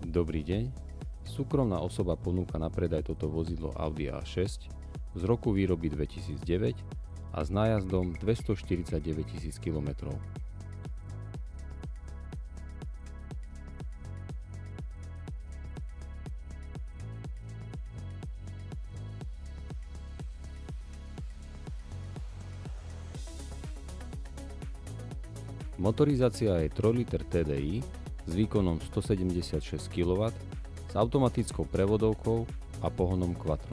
Dobrý deň. Súkromná osoba ponúka na predaj toto vozidlo Audi A6 z roku výroby 2009 a s nájazdom 249 000 km. Motorizácia je 3 liter TDI s výkonom 176 kW s automatickou prevodovkou a pohonom Quattro.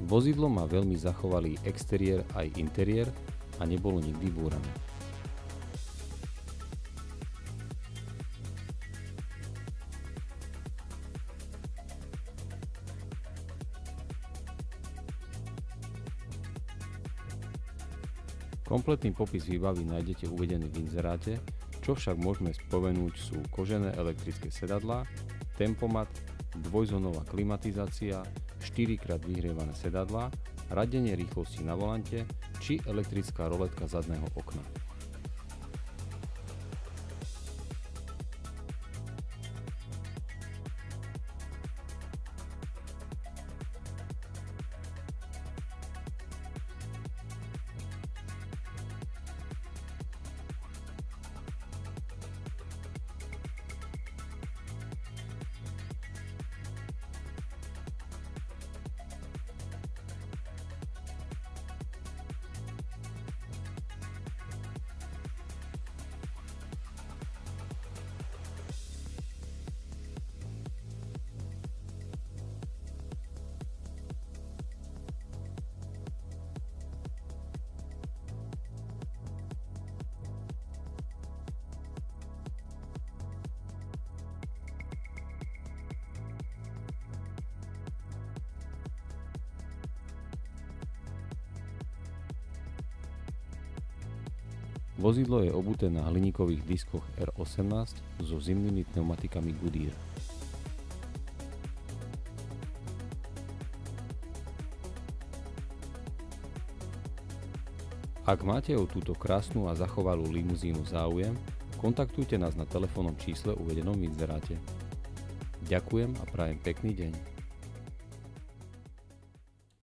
Vozidlo má veľmi zachovalý exteriér aj interiér a nebolo nikdy búrané. Kompletný popis výbavy nájdete uvedený v inzeráte, čo však môžeme spomenúť sú kožené elektrické sedadlá, tempomat, dvojzónová klimatizácia, 4x vyhrievané sedadlá, radenie rýchlosti na volante či elektrická roletka zadného okna. Vozidlo je obuté na hliníkových diskoch R18 so zimnými pneumatikami Goodyear. Ak máte o túto krásnu a zachovalú limuzínu záujem, kontaktujte nás na telefónnom čísle uvedenom v inzeráte. Ďakujem a prajem pekný deň.